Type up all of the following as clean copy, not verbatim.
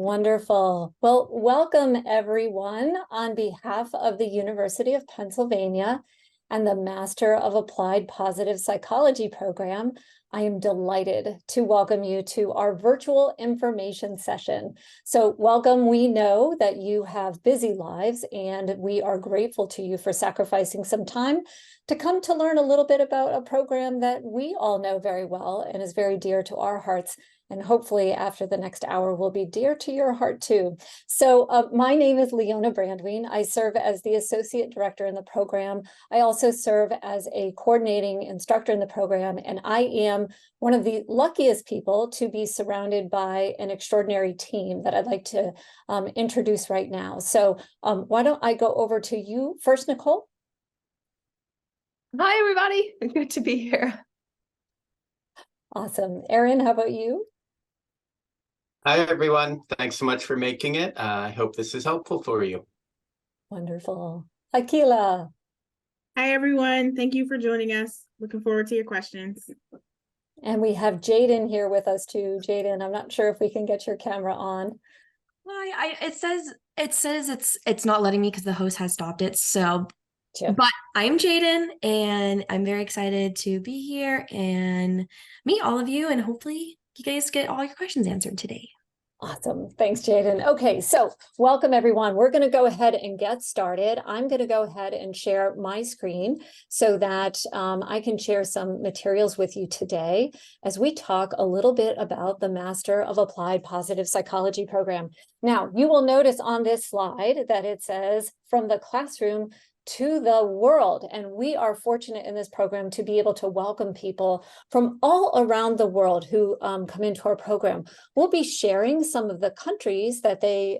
Wonderful. Well, welcome everyone on behalf of the University of Pennsylvania and the Master of Applied Positive Psychology program. I am delighted to welcome you to our virtual information session. So welcome. We know that you have busy lives, and we are grateful to you for sacrificing some time to come to learn a little bit about a program that we all know very well and is very dear to our hearts. And hopefully after the next hour will be dear to your heart too. So my name is Leona Brandwene. I serve as the Associate Director in the program. I also serve as a coordinating instructor in the program, and I am one of the luckiest people to be surrounded by an extraordinary team that I'd like to introduce right now. So why don't I go over to you first, Nicole? Hi, everybody. Good to be here. Awesome. Erin, how about you? Hi, everyone. Thanks so much for making it. I hope this is helpful for you. Wonderful. Akila. Hi, everyone. Thank you for joining us. Looking forward to your questions. And we have Jaden here with us too. Jaden, I'm not sure if we can get your camera on. It says it's not letting me because the host has stopped it. So, Yeah. but I'm Jaden, and I'm very excited to be here and meet all of you, and hopefully you guys get all your questions answered today. Awesome. Thanks, Jaden. Okay, so welcome everyone. We're going to go ahead and get started. I'm going to go ahead and share my screen so that I can share some materials with you today as we talk a little bit about the Master of Applied Positive Psychology program. Now, you will notice on this slide that it says from the classroom to the world. And we are fortunate in this program to be able to welcome people from all around the world who come into our program. We'll be sharing some of the countries that they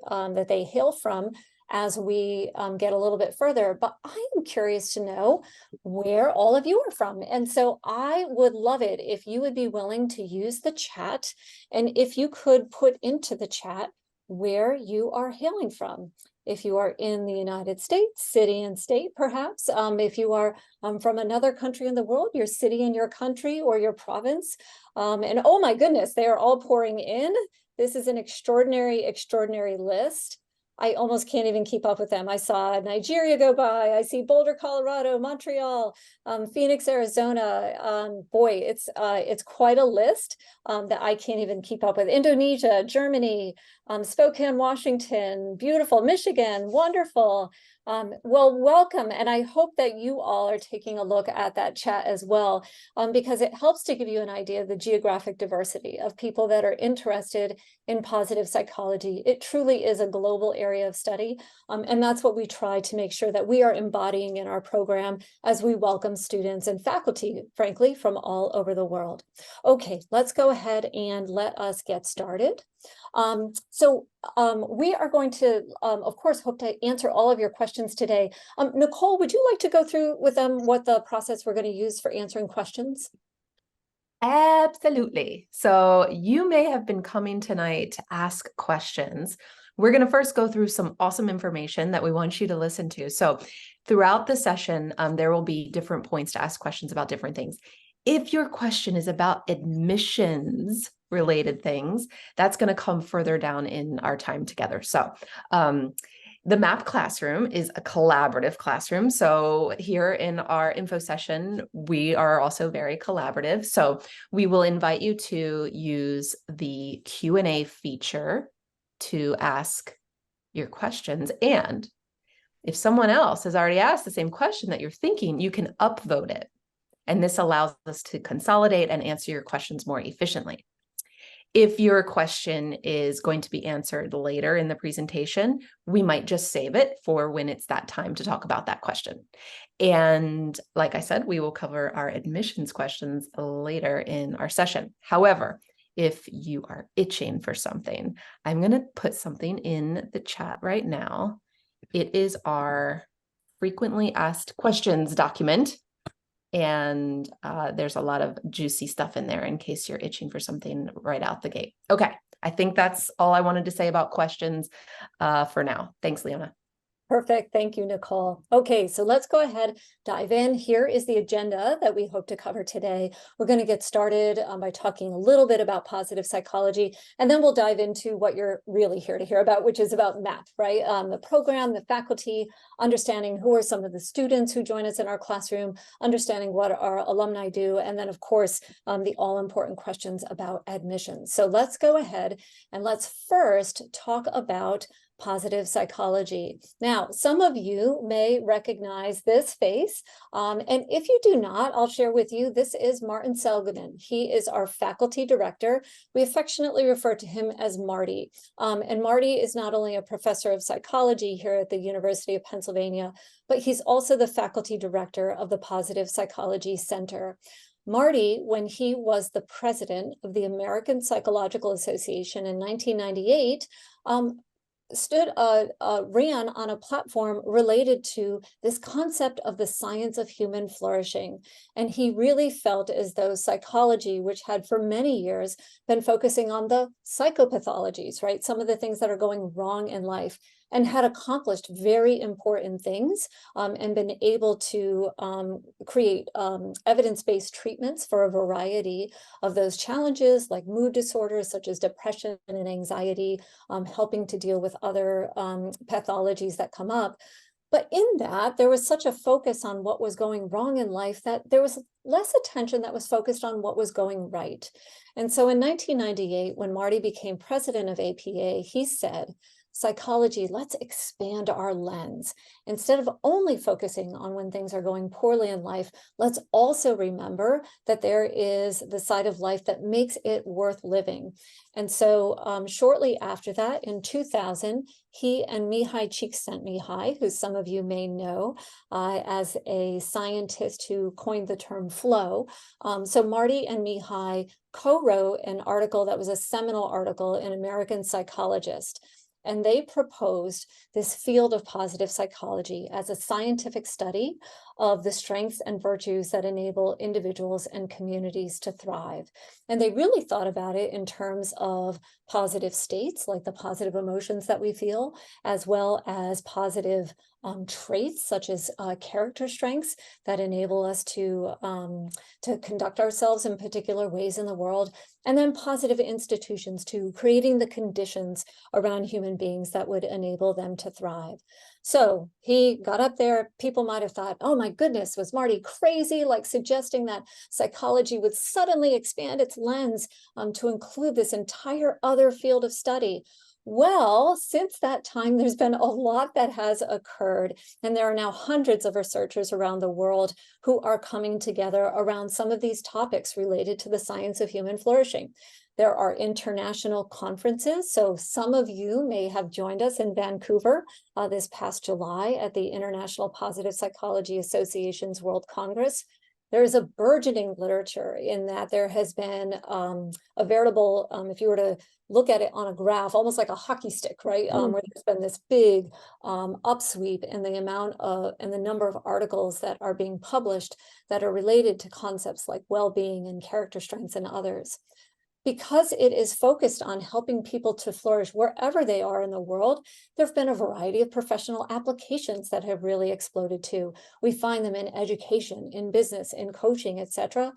hail from as we get a little bit further, but I am curious to know where all of you are from. And so I would love it if you would be willing to use the chat, and if you could put into the chat where you are hailing from. If you are in the United States, city and state, perhaps. If you are from another country in the world, your city and your country or your province. And oh my goodness, they are all pouring in. This is an extraordinary, extraordinary list. I almost can't even keep up with them. I saw Nigeria go by. I see Boulder, Colorado, Montreal, Phoenix, Arizona. Boy, it's quite a list that I can't even keep up with. Indonesia, Germany, Spokane, Washington, beautiful, Michigan, wonderful. Well, welcome. And I hope that you all are taking a look at that chat as well, because it helps to give you an idea of the geographic diversity of people that are interested in positive psychology. It truly is a global area of study. And that's what we try to make sure that we are embodying in our program as we welcome students and faculty, frankly, from all over the world. Okay, let's go ahead and let us get started. We are going to, of course, hope to answer all of your questions today. Nicole, would you like to go through with them what the process we're going to use for answering questions? Absolutely. So you may have been coming tonight to ask questions. We're going to first go through some awesome information that we want you to listen to. So throughout the session, there will be different points to ask questions about different things. If your question is about admissions related things, that's going to come further down in our time together. So the MAPP classroom is a collaborative classroom. So here in our info session, we are also very collaborative. So we will invite you to use the Q&A feature to ask your questions. And if someone else has already asked the same question that you're thinking, you can upvote it. And this allows us to consolidate and answer your questions more efficiently. If your question is going to be answered later in the presentation, we might just save it for when it's that time to talk about that question. And like I said, we will cover our admissions questions later in our session. However, if you are itching for something, I'm going to put something in the chat right now. It is our frequently asked questions document. And there's a lot of juicy stuff in there in case you're itching for something right out the gate. Okay, I think that's all I wanted to say about questions for now. Thanks, Leona. Perfect. Thank you, Nicole. Okay, so let's go ahead, dive in. Here is the agenda that we hope to cover today. We're going to get started by talking a little bit about positive psychology, and then we'll dive into what you're really here to hear about, which is about MAPP, right? The program, the faculty, understanding who are some of the students who join us in our classroom, understanding what our alumni do, and then, of course, the all-important questions about admissions. So let's go ahead and let's first talk about positive psychology. Now, some of you may recognize this face, and if you do not, I'll share with you, this is Martin Seligman. He is our faculty director. We affectionately refer to him as Marty. And Marty is not only a professor of psychology here at the University of Pennsylvania, but he's also the faculty director of the Positive Psychology Center. Marty, when he was the president of the American Psychological Association in 1998, ran on a platform related to this concept of the science of human flourishing. And he really felt as though psychology, which had for many years been focusing on the psychopathologies, right? Some of the things that are going wrong in life, and had accomplished very important things and been able to create evidence-based treatments for a variety of those challenges, like mood disorders such as depression and anxiety, helping to deal with other pathologies that come up. But in that, there was such a focus on what was going wrong in life that there was less attention that was focused on what was going right. And so in 1998, when Marty became president of APA, he said, psychology, let's expand our lens. Instead of only focusing on when things are going poorly in life, let's also remember that there is the side of life that makes it worth living. And so shortly after that, in 2000, he and Mihai Csikszentmihalyi, who some of you may know as a scientist who coined the term flow. So Marty and Mihai co-wrote an article that was a seminal article in American Psychologist. And they proposed this field of positive psychology as a scientific study of the strengths and virtues that enable individuals and communities to thrive. And they really thought about it in terms of positive states, like the positive emotions that we feel, as well as positive traits, such as character strengths that enable us to conduct ourselves in particular ways in the world, and then positive institutions too, creating the conditions around human beings that would enable them to thrive. So he got up there. People might have thought, oh my goodness, was Marty crazy, like suggesting that psychology would suddenly expand its lens to include this entire other field of study? Well, since that time, there's been a lot that has occurred, and there are now hundreds of researchers around the world who are coming together around some of these topics related to the science of human flourishing. There are international conferences. So some of you may have joined us in Vancouver this past July at the International Positive Psychology Association's World Congress. There is a burgeoning literature in that there has been a veritable, if you were to look at it on a graph, almost like a hockey stick, right? Where there's been this big upsweep in the amount of, and the number of articles that are being published that are related to concepts like well-being and character strengths and others. Because it is focused on helping people to flourish wherever they are in the world, there have been a variety of professional applications that have really exploded too. We find them in education, in business, in coaching, etc.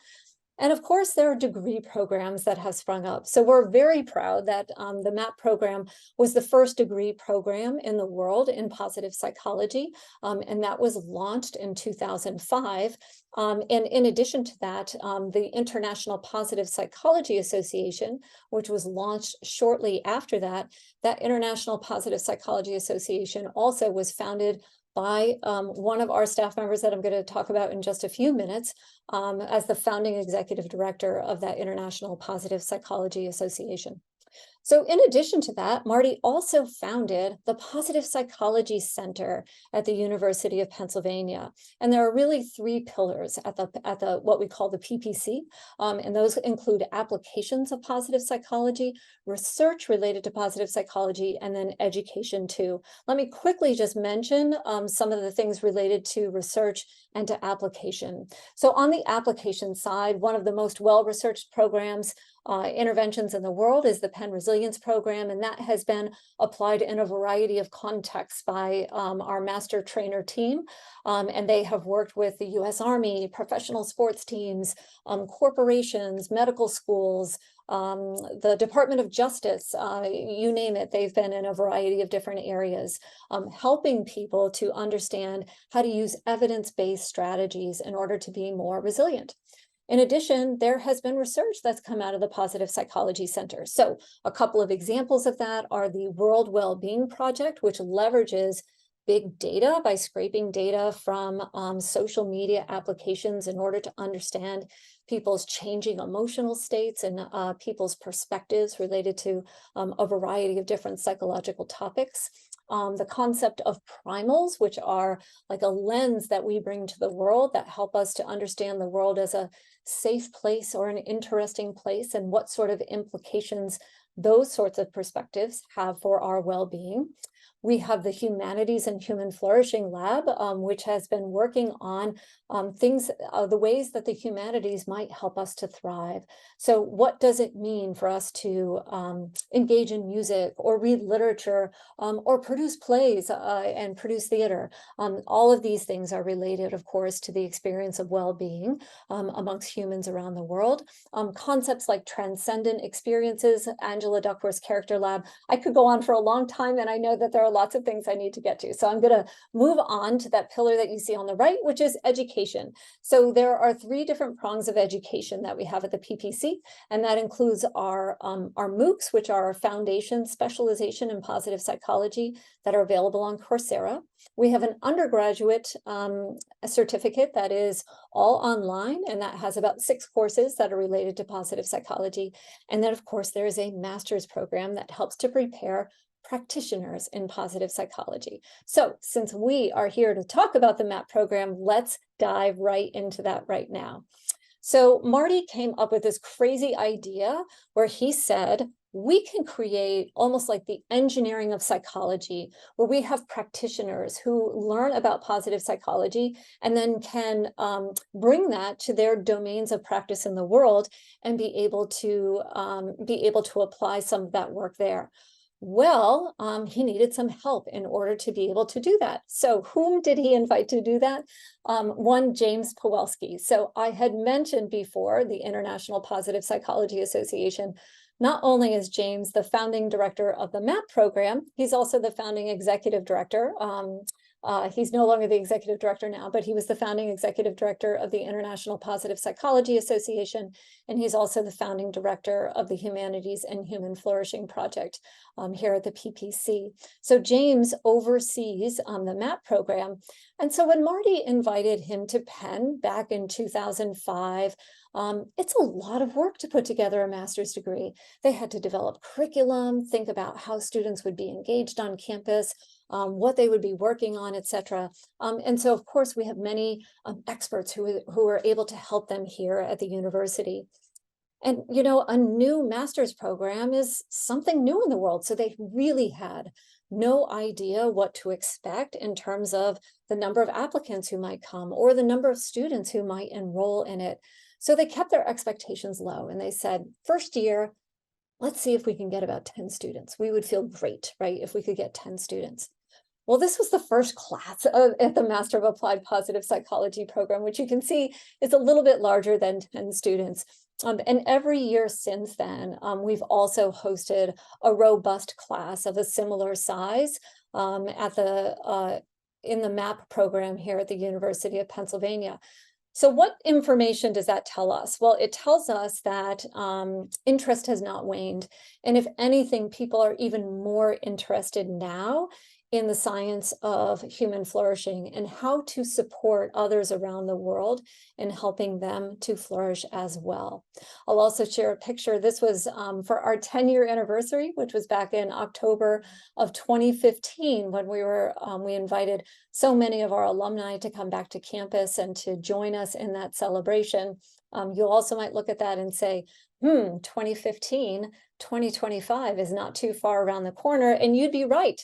And of course, there are degree programs that have sprung up. So we're very proud that the MAPP program was the first degree program in the world in positive psychology, and that was launched in 2005. And in addition to that, the International Positive Psychology Association, which was launched shortly after that, that International Positive Psychology Association also was founded by one of our staff members that I'm going to talk about in just a few minutes as the founding executive director of that International Positive Psychology Association. So in addition to that, Marty also founded the Positive Psychology Center at the University of Pennsylvania. And there are really three pillars at the what we call the PPC. And those include applications of positive psychology, research related to positive psychology, and then education too. Let me quickly just mention some of the things related to research and to application. So on the application side, one of the most well-researched programs interventions in the world is the Penn Resilience Program, and that has been applied in a variety of contexts by our master trainer team. And they have worked with the US Army, professional sports teams, corporations, medical schools, the Department of Justice, you name it, they've been in a variety of different areas, helping people to understand how to use evidence-based strategies in order to be more resilient. In addition, there has been research that's come out of the Positive Psychology Center. So a couple of examples of that are the World Wellbeing Project, which leverages big data by scraping data from social media applications in order to understand people's changing emotional states and people's perspectives related to a variety of different psychological topics. The concept of primals, which are like a lens that we bring to the world that help us to understand the world as a safe place or an interesting place, and what sort of implications those sorts of perspectives have for our well-being. We have the Humanities and Human Flourishing Lab, which has been working on the ways that the humanities might help us to thrive. So what does it mean for us to engage in music or read literature or produce plays and produce theater? All of these things are related, of course, to the experience of well-being amongst humans around the world. Concepts like transcendent experiences, Angela Duckworth's Character Lab. I could go on for a long time, and I know that there are lots of things I need to get to. So I'm going to move on to that pillar that you see on the right, which is education. So there are 3 different prongs of education that we have at the PPC, and that includes our MOOCs, which are our foundation specialization in positive psychology that are available on Coursera. We have an undergraduate certificate that is all online, and that has about 6 courses that are related to positive psychology. And then, of course, there is a master's program that helps to prepare practitioners in positive psychology. So since we are here to talk about the MAPP program, let's dive right into that right now. So Marty came up with this crazy idea where he said, we can create almost like the engineering of psychology, where we have practitioners who learn about positive psychology and then can bring that to their domains of practice in the world and be able to apply some of that work there. Well, he needed some help in order to be able to do that. So whom did he invite to do that? One, James Pawelski. So I had mentioned before the International Positive Psychology Association. Not only is James the founding director of the MAPP program, he's also the founding executive director. He's no longer the executive director now, but he was the founding executive director of the International Positive Psychology Association, and he's also the founding director of the Humanities and Human Flourishing Project here at the PPC. So James oversees the MAPP program. And so when Marty invited him to Penn back in 2005, it's a lot of work to put together a master's degree. They had to develop curriculum, think about how students would be engaged on campus, what they would be working on, etc. And so, of course, we have many experts who are able to help them here at the university. And, you know, a new master's program is something new in the world. So they really had no idea what to expect in terms of the number of applicants who might come or the number of students who might enroll in it. So they kept their expectations low and they said, first year, let's see if we can get about 10 students. We would feel great, right, if we could get 10 students. Well, this was the first class at the Master of Applied Positive Psychology program, which you can see is a little bit larger than 10 students. And every year since then, we've also hosted a robust class of a similar size in the MAPP program here at the University of Pennsylvania. So what information does that tell us? Well, it tells us that interest has not waned. And if anything, people are even more interested now in the science of human flourishing and how to support others around the world in helping them to flourish as well. I'll also share a picture. This was for our 10-year anniversary, which was back in October of 2015 when we invited so many of our alumni to come back to campus and to join us in that celebration. You also might look at that and say, 2015, 2025 is not too far around the corner. And you'd be right,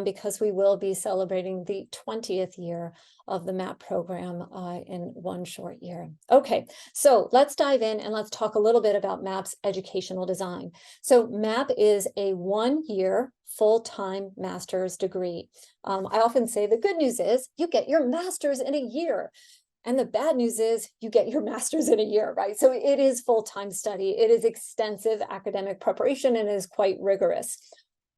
because we will be celebrating the 20th year of the MAPP program in one short year. Okay, so let's dive in and let's talk a little bit about MAPP's educational design. So MAPP is a 1-year full-time master's degree. I often say the good news is you get your master's in a year. And the bad news is you get your master's in a year, right? So it is full-time study. It is extensive academic preparation and is quite rigorous.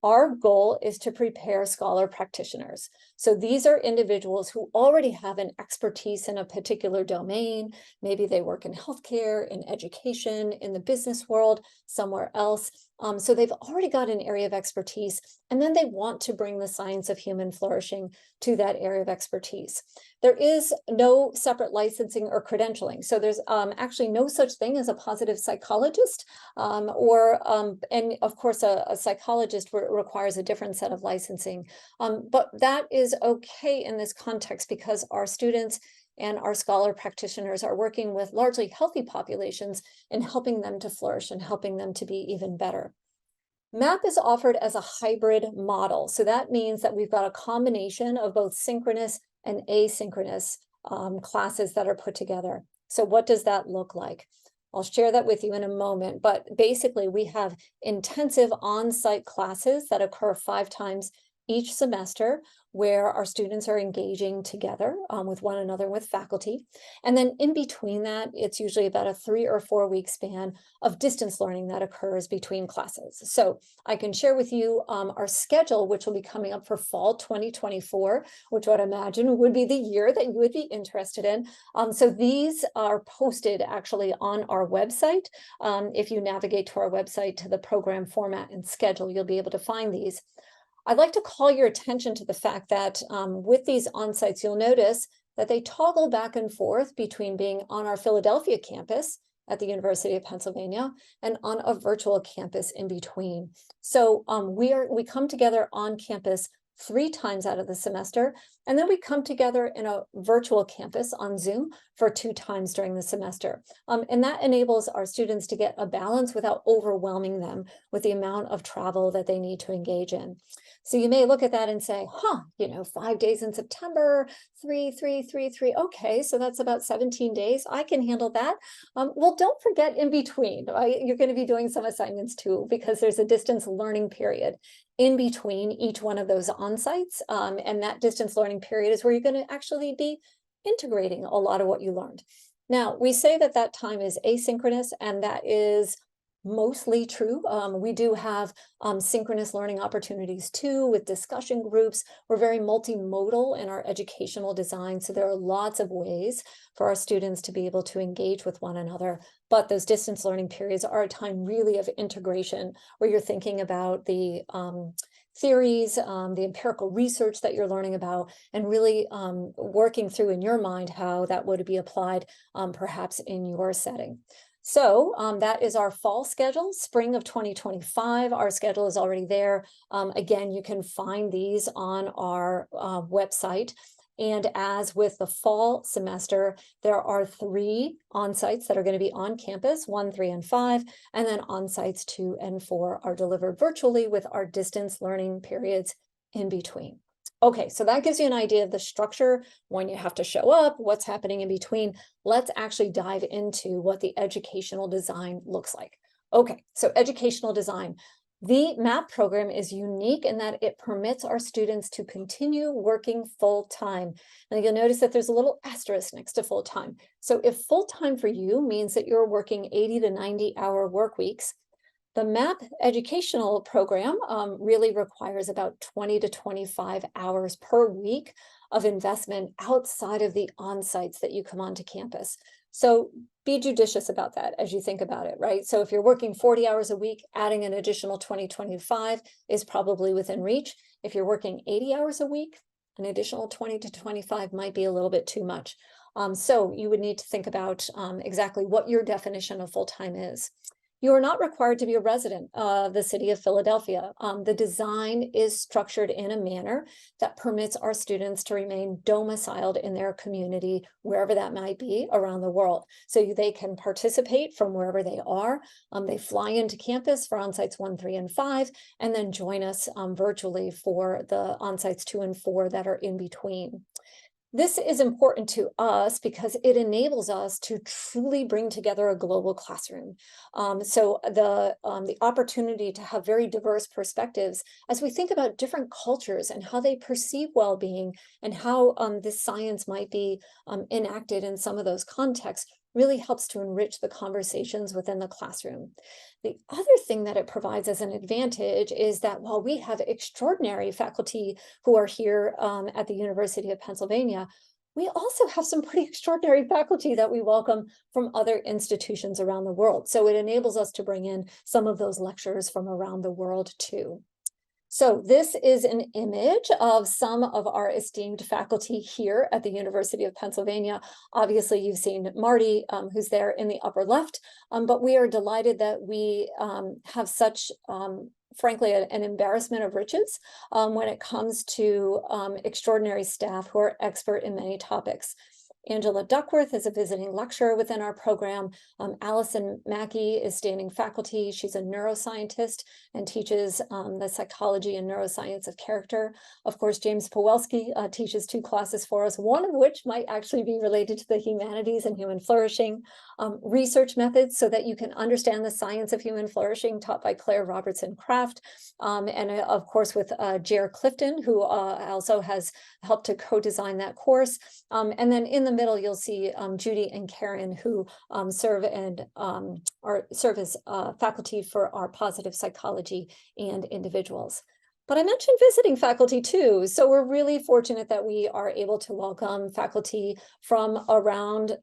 Our goal is to prepare scholar practitioners. So these are individuals who already have an expertise in a particular domain. Maybe they work in healthcare, in education, in the business world, somewhere else. So they've already got an area of expertise, and then they want to bring the science of human flourishing to that area of expertise. There is no separate licensing or credentialing. So there's actually no such thing as a positive psychologist, and of course, a psychologist requires a different set of licensing. But that is okay in this context because our students and our scholar practitioners are working with largely healthy populations and helping them to flourish and helping them to be even better. MAPP is offered as a hybrid model. So that means that we've got a combination of both synchronous and asynchronous classes that are put together. So what does that look like? I'll share that with you in a moment, but basically we have intensive on-site classes that occur 5 times each semester, where our students are engaging together with one another, with faculty. And then in between that, it's usually about a 3 or 4 week span of distance learning that occurs between classes. So I can share with you our schedule, which will be coming up for fall 2024, which I would imagine would be the year that you would be interested in. So these are posted actually on our website. If you navigate to our website to the program format and schedule, you'll be able to find these. I'd like to call your attention to the fact that with these on-sites, you'll notice that they toggle back and forth between being on our Philadelphia campus at the University of Pennsylvania and on a virtual campus in between. So we come together on campus 3 times out of the semester, and then we come together in a virtual campus on Zoom for 2 times during the semester. And that enables our students to get a balance without overwhelming them with the amount of travel that they need to engage in. So you may look at that and say, 5 days in September, 3, 3, 3, 3. Okay, so that's about 17 days. I can handle that. Well, don't forget in between, you're going to be doing some assignments too, because there's a distance learning period in between each one of those on-sites. And that distance learning period is where you're going to actually be integrating a lot of what you learned. Now, we say that that time is asynchronous, and that is mostly true. We do have synchronous learning opportunities too, with discussion groups. We're very multimodal in our educational design, so there are lots of ways for our students to be able to engage with one another. But those distance learning periods are a time really of integration, where you're thinking about the theories, the empirical research that you're learning about, and really working through in your mind how that would be applied perhaps in your setting. So that is our fall schedule, spring of 2025. Our schedule is already there. Again, you can find these on our website. And as with the fall semester, there are 3 on-sites that are going to be on campus, 1, 3, and 5, and then on-sites 2 and 4 are delivered virtually with our distance learning periods in between. Okay, so that gives you an idea of the structure, when you have to show up, what's happening in between. Let's actually dive into what the educational design looks like. Okay, so educational design. The MAPP program is unique in that it permits our students to continue working full-time. And you'll notice that there's a little asterisk next to full-time. So if full-time for you means that you're working 80 to 90-hour work weeks, the MAPP educational program really requires about 20 to 25 hours per week of investment outside of the on-sites that you come onto campus. So be judicious about that as you think about it, right? So if you're working 40 hours a week, adding an additional 20, 25 is probably within reach. If you're working 80 hours a week, an additional 20 to 25 might be a little bit too much. So you would need to think about exactly what your definition of full-time is. You are not required to be a resident of the city of Philadelphia. The design is structured in a manner that permits our students to remain domiciled in their community, wherever that might be around the world. So they can participate from wherever they are. They fly into campus for on-sites 1, 3, and 5, and then join us virtually for the on-sites 2 and 4 that are in between. This is important to us because it enables us to truly bring together a global classroom. So the opportunity to have very diverse perspectives as we think about different cultures and how they perceive well-being and how this science might be enacted in some of those contexts really helps to enrich the conversations within the classroom. The other thing that it provides as an advantage is that while we have extraordinary faculty who are here at the University of Pennsylvania, we also have some pretty extraordinary faculty that we welcome from other institutions around the world. So it enables us to bring in some of those lecturers from around the world too. So this is an image of some of our esteemed faculty here at the University of Pennsylvania. Obviously, you've seen Marty, who's there in the upper left, but we are delighted that we have such, frankly, an embarrassment of riches when it comes to extraordinary staff who are expert in many topics. Angela Duckworth is a visiting lecturer within our program. Allison Mackey is standing faculty. She's a neuroscientist and teaches the psychology and neuroscience of character. Of course, James Pawelski teaches 2 classes for us, one of which might actually be related to the humanities and human flourishing. Research methods so that you can understand the science of human flourishing, taught by Claire Robertson Kraft. And of course, with Jer Clifton, who also has helped to co-design that course. And then in the middle, you'll see Judy and Karen, who serve as faculty for our positive psychology and individuals. But I mentioned visiting faculty too. So we're really fortunate that we are able to welcome faculty from around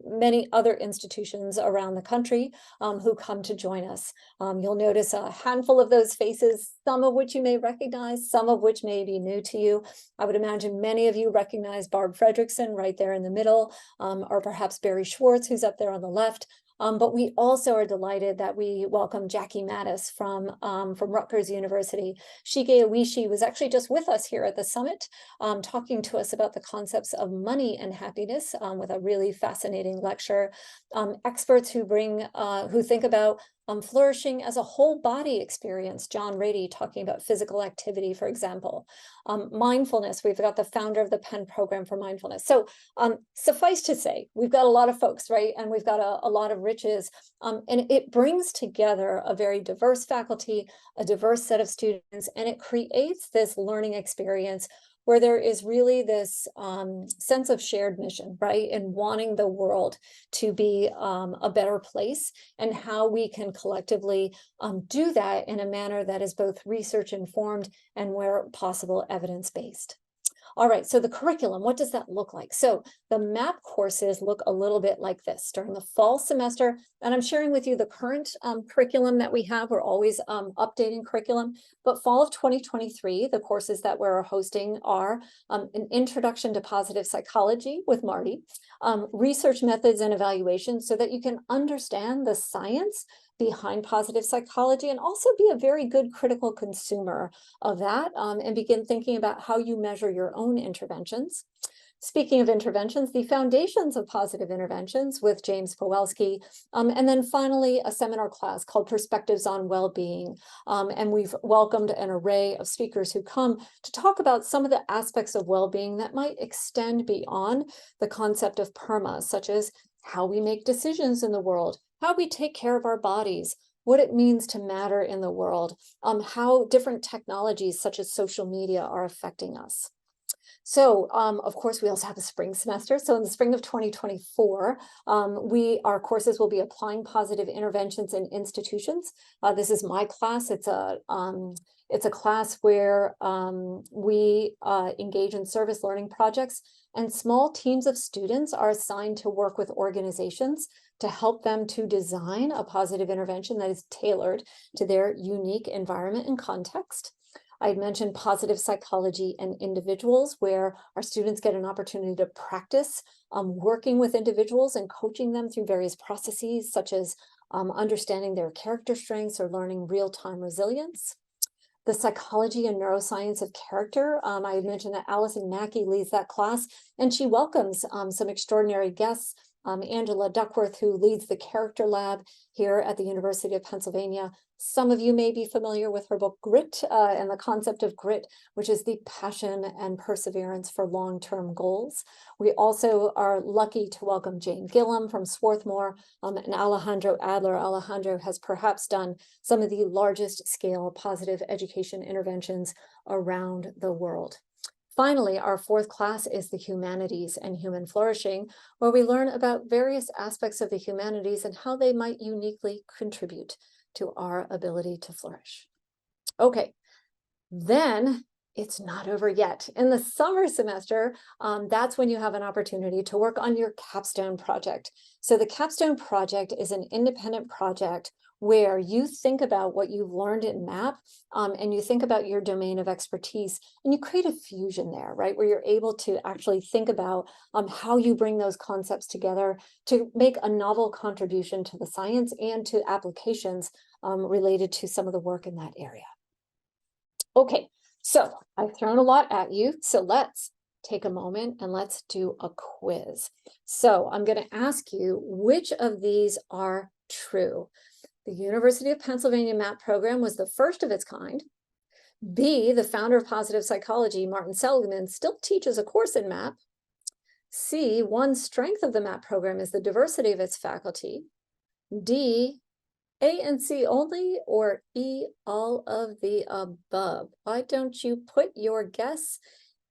many other institutions around the country who come to join us. You'll notice a handful of those faces, some of which you may recognize, some of which may be new to you. I would imagine many of you recognize Barb Fredrickson right there in the middle, or perhaps Barry Schwartz, who's up there on the left. But we also are delighted that we welcome Jackie Mattis from Rutgers University. Shige Awishi was actually just with us here at the summit, talking to us about the concepts of money and happiness with a really fascinating lecture. Experts who think about flourishing as a whole body experience. John Rady talking about physical activity, for example. Mindfulness, we've got the founder of the Penn program for mindfulness. So suffice to say, we've got a lot of folks, right? And we've got a lot of riches. And it brings together a very diverse faculty, a diverse set of students, and it creates this learning experience where there is really this sense of shared mission, right? And wanting the world to be a better place, and how we can collectively do that in a manner that is both research informed and, where possible, evidence-based. All right, so the curriculum, what does that look like? So the MAPP courses look a little bit like this during the fall semester, and I'm sharing with you the current curriculum that we have. We're always updating curriculum, but fall of 2023, the courses that we're hosting are an introduction to positive psychology with Marty, research methods and evaluation so that you can understand the science behind positive psychology and also be a very good critical consumer of that and begin thinking about how you measure your own interventions. Speaking of interventions, the foundations of positive interventions with James Pawelski, and then finally a seminar class called Perspectives on Well-Being. And we've welcomed an array of speakers who come to talk about some of the aspects of well-being that might extend beyond the concept of PERMA, such as how we make decisions in the world, how we take care of our bodies, what it means to matter in the world, how different technologies such as social media are affecting us. So, of course, we also have a spring semester. So in the spring of 2024, our courses will be applying positive interventions in institutions. This is my class. It's a class where we engage in service learning projects, and small teams of students are assigned to work with organizations to help them to design a positive intervention that is tailored to their unique environment and context. I mentioned positive psychology and individuals, where our students get an opportunity to practice working with individuals and coaching them through various processes, such as understanding their character strengths or learning real-time resilience. The psychology and neuroscience of character. I had mentioned that Allison Mackey leads that class, and she welcomes some extraordinary guests. Angela Duckworth, who leads the character lab here at the University of Pennsylvania. Some of you may be familiar with her book, Grit, and the concept of grit, which is the passion and perseverance for long-term goals. We also are lucky to welcome Jane Gillum from Swarthmore and Alejandro Adler. Alejandro has perhaps done some of the largest scale positive education interventions around the world. Finally, our fourth class is the humanities and human flourishing, where we learn about various aspects of the humanities and how they might uniquely contribute to our ability to flourish. Okay, then it's not over yet. In the summer semester, that's when you have an opportunity to work on your capstone project. So the capstone project is an independent project where you think about what you've learned in MAPP, and you think about your domain of expertise, and you create a fusion there, right? Where you're able to actually think about how you bring those concepts together to make a novel contribution to the science and to applications related to some of the work in that area. Okay, so I've thrown a lot at you, so let's take a moment and let's do a quiz. So I'm going to ask you which of these are true. The University of Pennsylvania MAPP program was the first of its kind. B, the founder of positive psychology, Martin Seligman, still teaches a course in MAPP. C, one strength of the MAPP program is the diversity of its faculty. D, A and C only, or E, all of the above. Why don't you put your guess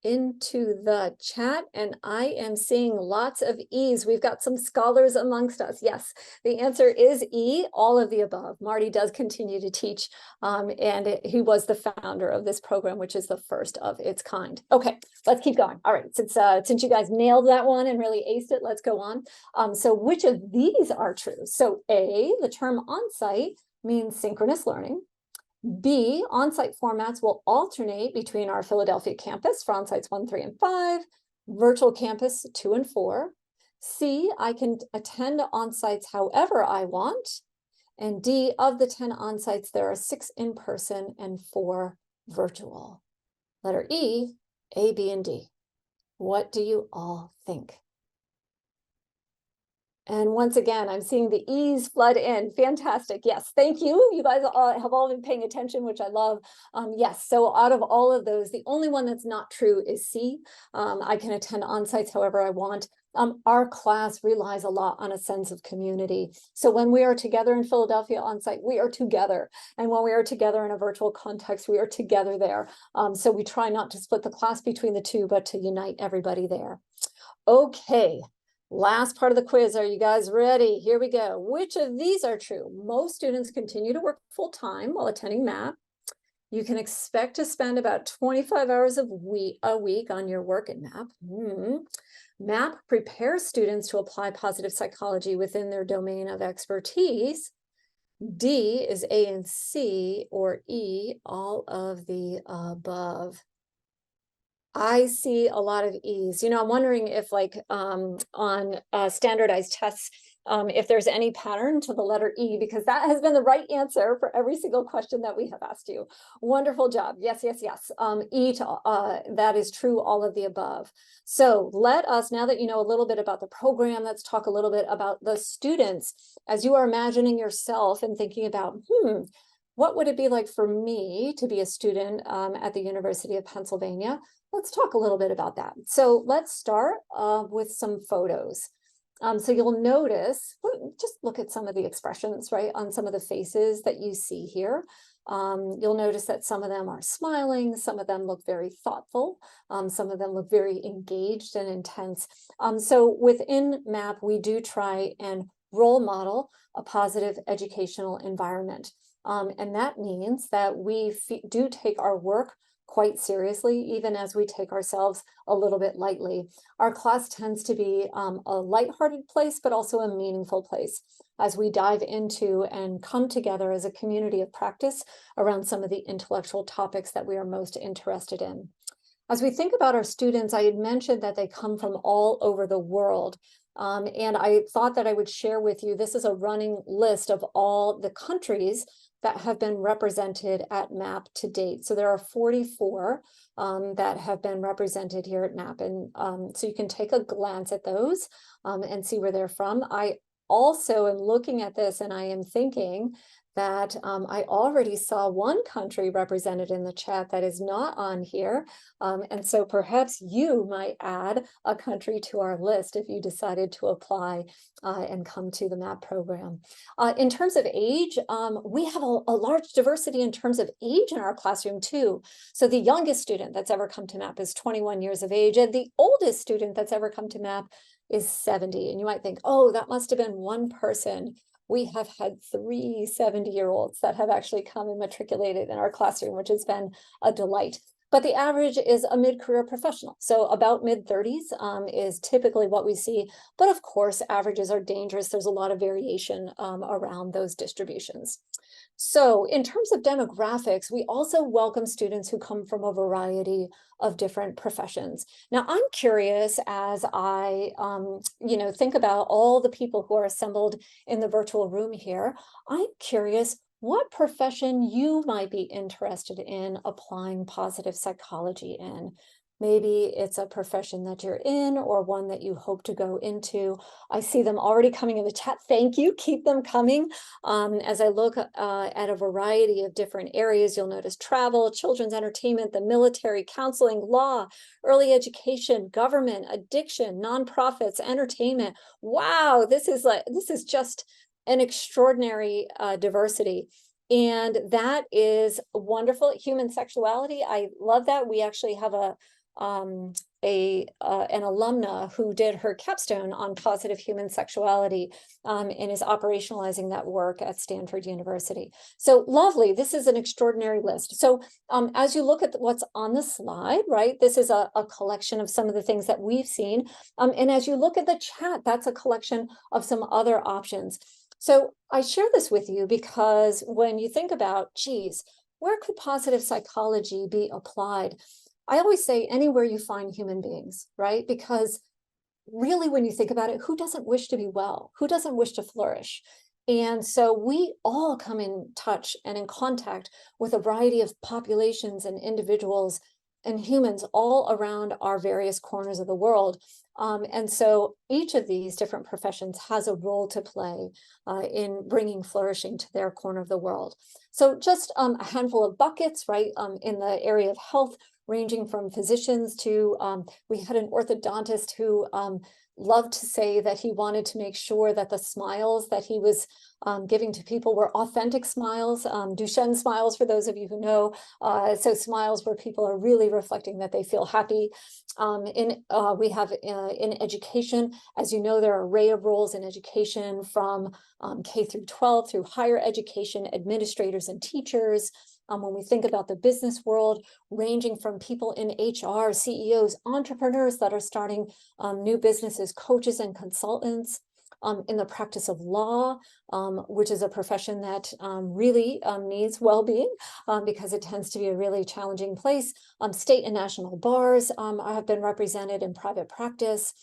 into the chat? And I am seeing lots of E's. We've got some scholars amongst us. Yes, the answer is E, all of the above. Marty does continue to teach, and he was the founder of this program, which is the first of its kind. Okay, let's keep going. All right, since you guys nailed that one and really aced it, let's go on. So which of these are true? So A, the term on-site means synchronous learning. B, on-site formats will alternate between our Philadelphia campus for on-sites 1, 3, and 5, virtual campus 2 and 4. C, I can attend on-sites however I want. And D, of the 10 on-sites, there are 6 in person and 4 virtual. Letter E, A, B, and D. What do you all think? And once again, I'm seeing the E's flood in. Fantastic. Yes, thank you. You guys have all been paying attention, which I love. Yes, so out of all of those, the only one that's not true is C. I can attend on-sites however I want. Our class relies a lot on a sense of community. So when we are together in Philadelphia on-site, we are together. And when we are together in a virtual context, we are together there. So we try not to split the class between the two, but to unite everybody there. Okay. Last part of the quiz. Are you guys ready? Here we go. Which of these are true? Most students continue to work full-time while attending MAPP. You can expect to spend about 25 hours a week on your work at MAPP. MAPP prepares students to apply positive psychology within their domain of expertise. D is A and C, or E, all of the above. I see a lot of E's. You know, I'm wondering if like on standardized tests, if there's any pattern to the letter E, because that has been the right answer for every single question that we have asked you. Wonderful job. Yes, yes, yes. E to that is true, all of the above. So let us, now that you know a little bit about the program, let's talk a little bit about the students. As you are imagining yourself and thinking about, what would it be like for me to be a student at the University of Pennsylvania? Let's talk a little bit about that. So let's start with some photos. So you'll notice, just look at some of the expressions, right, on some of the faces that you see here. You'll notice that some of them are smiling, some of them look very thoughtful, some of them look very engaged and intense. So within MAPP, we do try and role model a positive educational environment. And that means that we do take our work quite seriously, even as we take ourselves a little bit lightly. Our class tends to be a lighthearted place, but also a meaningful place as we dive into and come together as a community of practice around some of the intellectual topics that we are most interested in. as we think about our students, I had mentioned that they come from all over the world. And I thought that I would share with you, this is a running list of all the countries that have been represented at MAPP to date. So there are 44 that have been represented here at MAPP. And so you can take a glance at those and see where they're from. I also am looking at this and I am thinking that I already saw one country represented in the chat that is not on here. And so perhaps you might add a country to our list if you decided to apply and come to the MAPP program. In terms of age, we have a large diversity in terms of age in our classroom too. So the youngest student that's ever come to MAPP is 21 years of age, and the oldest student that's ever come to MAPP is 70. And you might think, oh, that must have been one person. We have had 3 70-year-olds that have actually come and matriculated in our classroom, which has been a delight. But the average is a mid-career professional. So about mid-30s is typically what we see. But of course, averages are dangerous. There's a lot of variation around those distributions. So in terms of demographics, we also welcome students who come from a variety of different professions. Now, I'm curious as I, think about all the people who are assembled in the virtual room here, I'm curious what profession you might be interested in applying positive psychology in. Maybe it's a profession that you're in or one that you hope to go into. I see them already coming in the chat. Thank you. Keep them coming. As I look at a variety of different areas, you'll notice travel, children's entertainment, the military, counseling, law, early education, government, addiction, nonprofits, entertainment. Wow, this is just an extraordinary diversity. And that is wonderful. Human sexuality, I love that. We actually have an alumna who did her capstone on positive human sexuality and is operationalizing that work at Stanford University. So lovely. This is an extraordinary list. So as you look at what's on the slide, right, this is a collection of some of the things that we've seen. And as you look at the chat, that's a collection of some other options. So I share this with you because when you think about, geez, where could positive psychology be applied? I always say anywhere you find human beings, right? Because really, when you think about it, who doesn't wish to be well? Who doesn't wish to flourish? And so we all come in touch and in contact with a variety of populations and individuals and humans all around our various corners of the world. And so each of these different professions has a role to play in bringing flourishing to their corner of the world. So just a handful of buckets, right, in the area of health, ranging from physicians to, we had an orthodontist who loved to say that he wanted to make sure that the smiles that he was giving to people were authentic smiles, Duchenne smiles for those of you who know. So smiles where people are really reflecting that they feel happy. We have in education, as you know, there are an array of roles in education from K through 12 through higher education, administrators and teachers. When we think about the business world, ranging from people in HR, CEOs, entrepreneurs that are starting new businesses, coaches and consultants, in the practice of law, which is a profession that really needs well-being because it tends to be a really challenging place. State and national bars have been represented in private practice.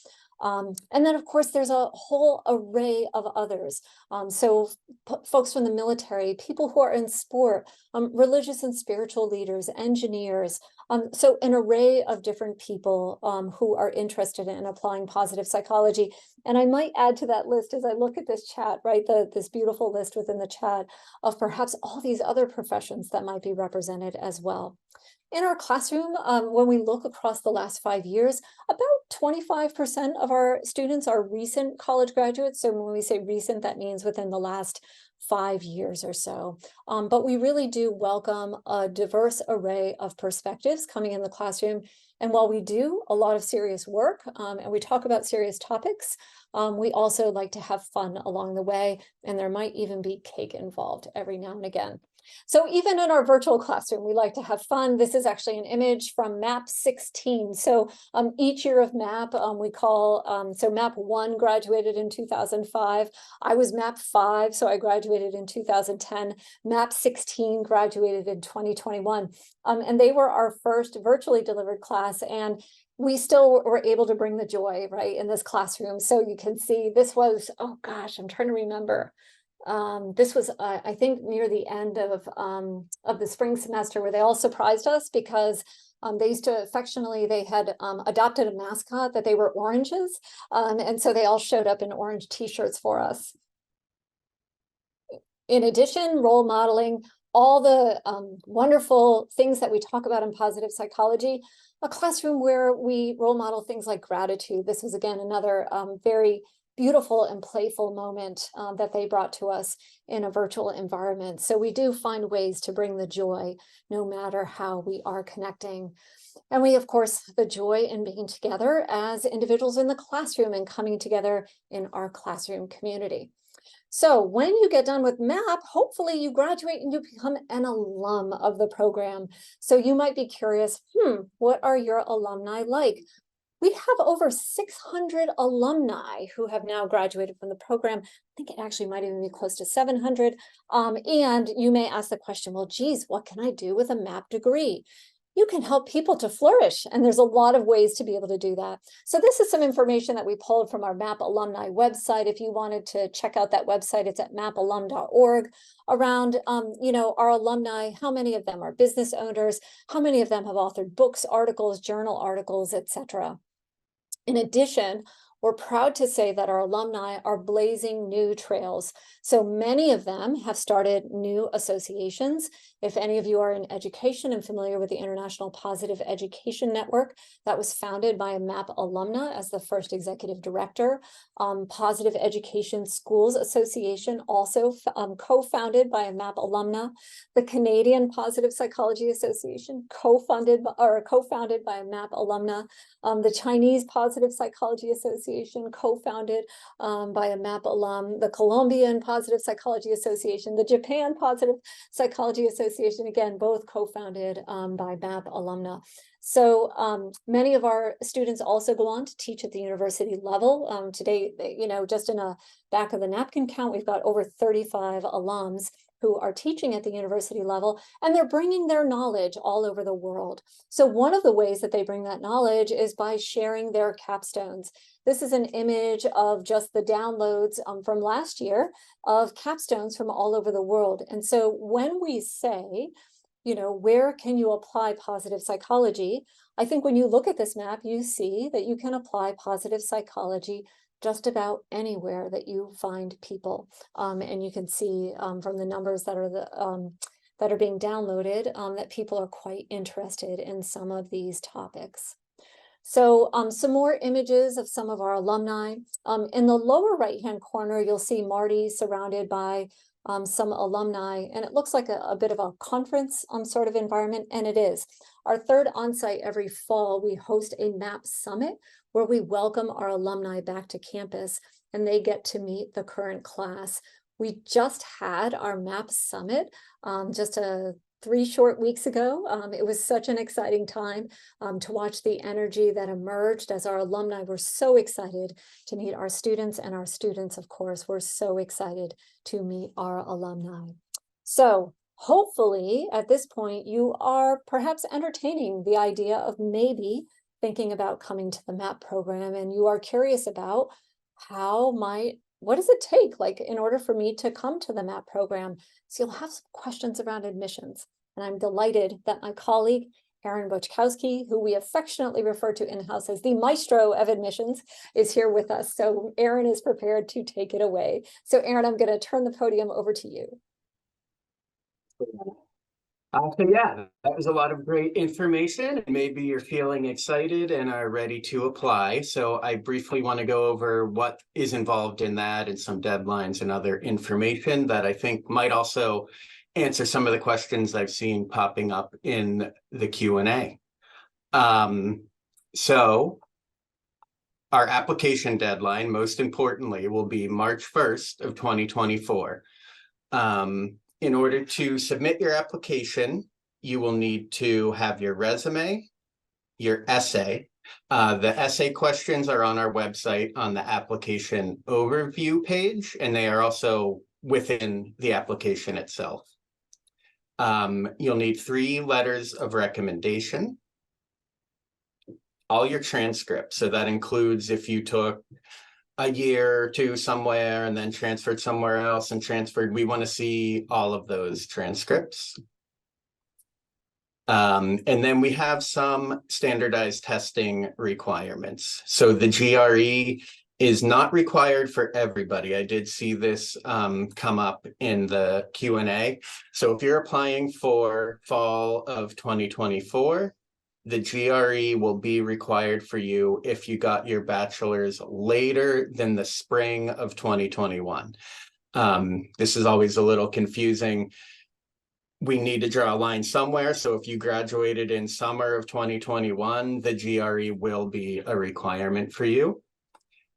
And then, of course, there's a whole array of others. So folks from the military, people who are in sport, religious and spiritual leaders, engineers. So an array of different people who are interested in applying positive psychology. And I might add to that list as I look at this chat, right, this beautiful list within the chat of perhaps all these other professions that might be represented as well. In our classroom, when we look across the last 5 years, about 25% of our students are recent college graduates. So when we say recent, that means within the last 5 years or so. But we really do welcome a diverse array of perspectives coming in the classroom. And while we do a lot of serious work and we talk about serious topics, we also like to have fun along the way. And there might even be cake involved every now and again. So even in our virtual classroom, we like to have fun. This is actually an image from MAPP 16. So each year of MAPP, we call, so MAPP 1 graduated in 2005. I was MAPP 5, so I graduated in 2010. MAPP 16 graduated in 2021. And they were our first virtually delivered class. And we still were able to bring the joy, right, in this classroom. So you can see this was, oh gosh, I'm trying to remember. This was, I think, near the end of the spring semester, where they all surprised us because they used to affectionately, they had adopted a mascot that they were oranges. And so they all showed up in orange t-shirts for us. In addition, role modeling, all the wonderful things that we talk about in positive psychology, a classroom where we role model things like gratitude. This was, again, another very beautiful and playful moment that they brought to us in a virtual environment. So we do find ways to bring the joy no matter how we are connecting. And we, of course, the joy in being together as individuals in the classroom and coming together in our classroom community. So when you get done with MAPP, hopefully you graduate and you become an alum of the program. So you might be curious, what are your alumni like? We have over 600 alumni who have now graduated from the program. I think it actually might even be close to 700. And you may ask the question, well, geez, what can I do with a MAPP degree? You can help people to flourish, and there's a lot of ways to be able to do that. So this is some information that we pulled from our MAPP alumni website. If you wanted to check out that website, it's at mappalum.org. Around, our alumni, how many of them are business owners? How many of them have authored books, articles, journal articles, etc.? In addition, we're proud to say that our alumni are blazing new trails. So many of them have started new associations. If any of you are in education and familiar with the International Positive Education Network, that was founded by a MAPP alumna as the first executive director. Positive Education Schools Association, also co-founded by a MAPP alumna. The Canadian Positive Psychology Association, co-founded by a MAPP alumna. The Chinese Positive Psychology Association, co-founded by a MAPP alum. The Colombian Positive Psychology Association, the Japan Positive Psychology Association, again, both co-founded by MAPP alumna. So many of our students also go on to teach at the university level. Today, just in a back of the napkin count, we've got over 35 alums who are teaching at the university level, and they're bringing their knowledge all over the world. So one of the ways that they bring that knowledge is by sharing their capstones. This is an image of just the downloads from last year of capstones from all over the world. And so when we say, where can you apply positive psychology? I think when you look at this map, you see that you can apply positive psychology just about anywhere that you find people. And you can see from the numbers that are being downloaded that people are quite interested in some of these topics. So some more images of some of our alumni. In the lower right-hand corner, you'll see Marty surrounded by some alumni, and it looks like a bit of a conference sort of environment, and it is. Our third onsite every fall, we host a MAPP summit where we welcome our alumni back to campus and they get to meet the current class. We just had our MAPP summit just 3 short weeks ago. It was such an exciting time to watch the energy that emerged as our alumni were so excited to meet our students, and our students, of course, were so excited to meet our alumni. So hopefully at this point, you are perhaps entertaining the idea of maybe thinking about coming to the MAPP program, and you are curious about what does it take, like, in order for me to come to the MAPP program? So you'll have some questions around admissions. And I'm delighted that my colleague, Aaron Boczkowski, who we affectionately refer to in-house as the maestro of admissions, is here with us. So Aaron is prepared to take it away. So Aaron, I'm going to turn the podium over to you. So yeah, that was a lot of great information, and maybe you're feeling excited and are ready to apply. So I briefly want to go over what is involved in that and some deadlines and other information that I think might also answer some of the questions I've seen popping up in the Q&A. So our application deadline, most importantly, will be March 1st of 2024. in order to submit your application, you will need to have your resume, your essay. The essay questions are on our website on the application overview page, and they are also within the application itself. You'll need 3 letters of recommendation, all your transcripts. So that includes if you took a year or 2 somewhere and then transferred somewhere else and transferred, we want to see all of those transcripts. And then we have some standardized testing requirements. So the GRE is not required for everybody. I did see this come up in the Q&A. So if you're applying for fall of 2024, the GRE will be required for you if you got your bachelor's later than the spring of 2021. This is always a little confusing. We need to draw a line somewhere. So if you graduated in summer of 2021, the GRE will be a requirement for you.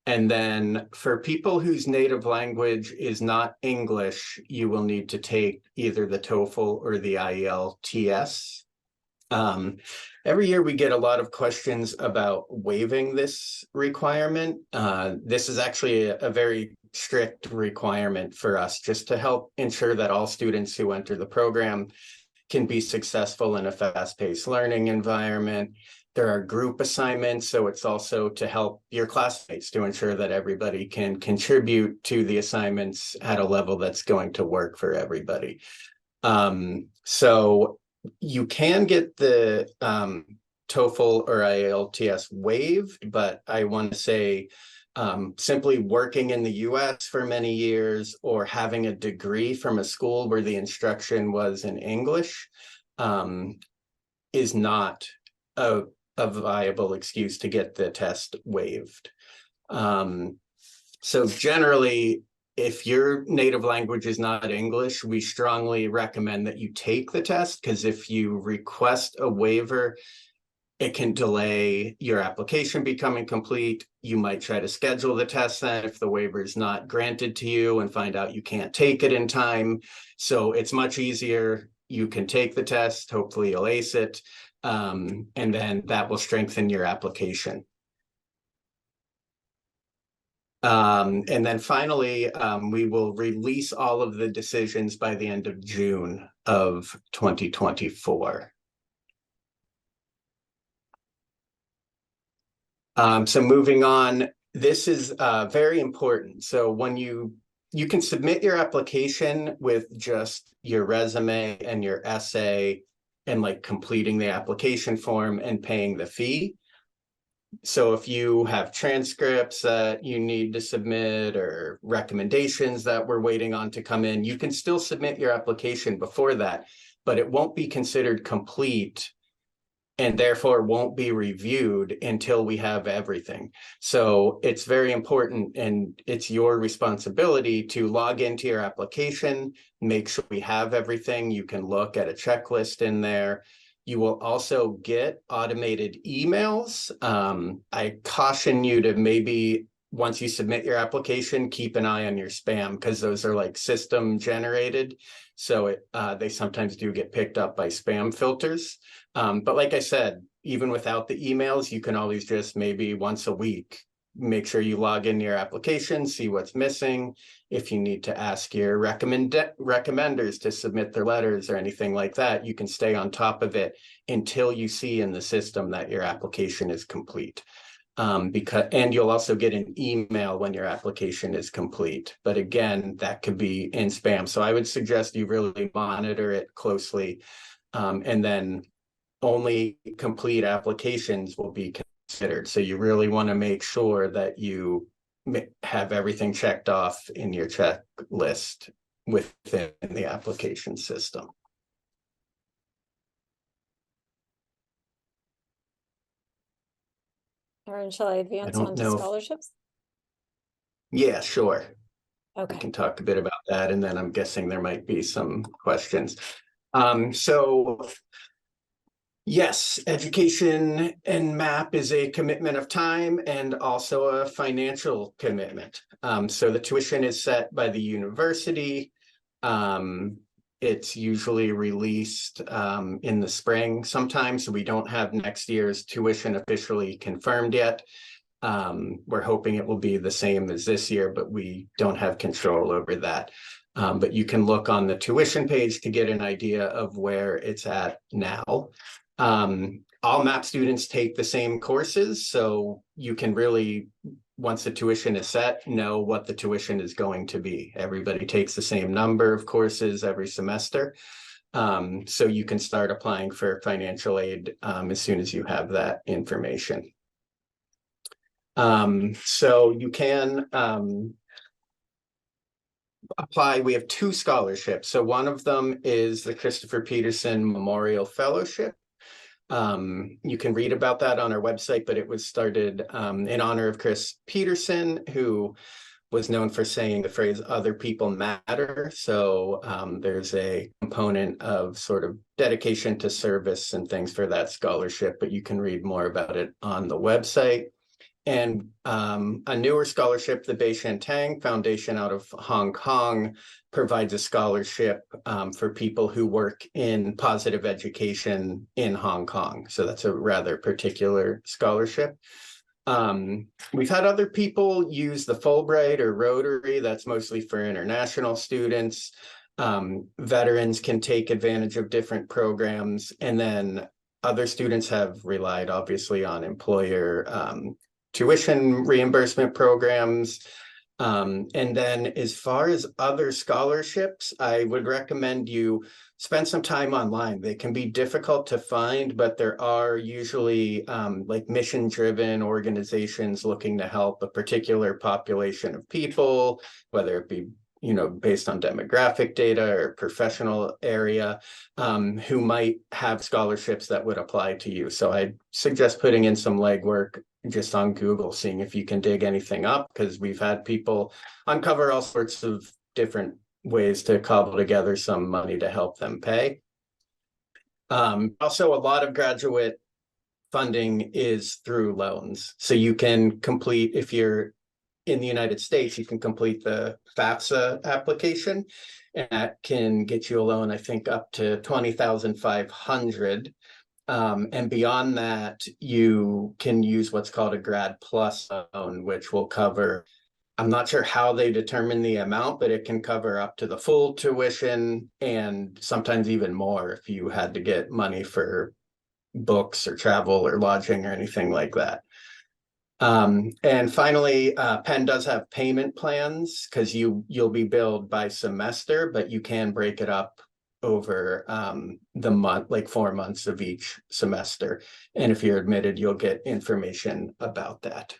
And then for people whose native language is not English, you will need to take either the TOEFL or the IELTS. Every year we get a lot of questions about waiving this requirement. This is actually a very strict requirement for us just to help ensure that all students who enter the program can be successful in a fast-paced learning environment. There are group assignments, so it's also to help your classmates to ensure that everybody can contribute to the assignments at a level that's going to work for everybody. So you can get the TOEFL or IELTS waived, but I want to say simply working in the US for many years or having a degree from a school where the instruction was in English is not a viable excuse to get the test waived. So generally, if your native language is not English, we strongly recommend that you take the test, because if you request a waiver, it can delay your application becoming complete. You might try to schedule the test then if the waiver is not granted to you and find out you can't take it in time. So it's much easier. You can take the test, hopefully you'll ace it, and then that will strengthen your application. And then finally, we will release all of the decisions by the end of June of 2024. So moving on, this is very important. So when you can submit your application with just your resume and your essay and like completing the application form and paying the fee. So if you have transcripts that you need to submit or recommendations that we're waiting on to come in, you can still submit your application before that, but it won't be considered complete and therefore won't be reviewed until we have everything. So it's very important, and it's your responsibility to log into your application, make sure we have everything. You can look at a checklist in there. You will also get automated emails. I caution you to maybe, once you submit your application, keep an eye on your spam, because those are like system generated. So they sometimes do get picked up by spam filters. But like I said, even without the emails, you can always just maybe once a week, make sure you log in your application, see what's missing. If you need to ask your recommenders to submit their letters or anything like that, you can stay on top of it until you see in the system that your application is complete. And you'll also get an email when your application is complete. But again, that could be in spam. So I would suggest you really monitor it closely. And then only complete applications will be considered. So you really want to make sure that you have everything checked off in your checklist within the application system. Aaron, shall I advance on to scholarships? Yeah, sure. Okay. I can talk a bit about that, and then I'm guessing there might be some questions. So yes, education and MAPP is a commitment of time and also a financial commitment. So the tuition is set by the university. It's usually released in the spring sometime, so we don't have next year's tuition officially confirmed yet. We're hoping it will be the same as this year, but we don't have control over that. But you can look on the tuition page to get an idea of where it's at now. All MAPP students take the same courses, so you can really, once the tuition is set, know what the tuition is going to be. Everybody takes the same number of courses every semester. So you can start applying for financial aid as soon as you have that information. So you can apply. We have 2 scholarships. So one of them is the Christopher Peterson Memorial Fellowship. You can read about that on our website, but it was started in honor of Chris Peterson, who was known for saying the phrase "other people matter." So there's a component of sort of dedication to service and things for that scholarship, but you can read more about it on the website. And a newer scholarship, the Bei Shantang Foundation out of Hong Kong, provides a scholarship for people who work in positive education in Hong Kong. So that's a rather particular scholarship. We've had other people use the Fulbright or Rotary. That's mostly for international students. Veterans can take advantage of different programs. And then other students have relied obviously on employer tuition reimbursement programs. And then as far as other scholarships, I would recommend you spend some time online. They can be difficult to find, but there are usually like mission-driven organizations looking to help a particular population of people, whether it be based on demographic data or professional area, who might have scholarships that would apply to you. So I suggest putting in some legwork just on Google, seeing if you can dig anything up, because we've had people uncover all sorts of different ways to cobble together some money to help them pay. Also, a lot of graduate funding is through loans. So you can complete, if you're in the United States, you can complete the FAFSA application, and that can get you a loan, I think, up to $20,500. And beyond that, you can use what's called a Grad Plus loan, which will cover, I'm not sure how they determine the amount, but it can cover up to the full tuition and sometimes even more if you had to get money for books or travel or lodging or anything like that. And finally, Penn does have payment plans, because you'll be billed by semester, but you can break it up over the month, like 4 months of each semester. And if you're admitted, you'll get information about that.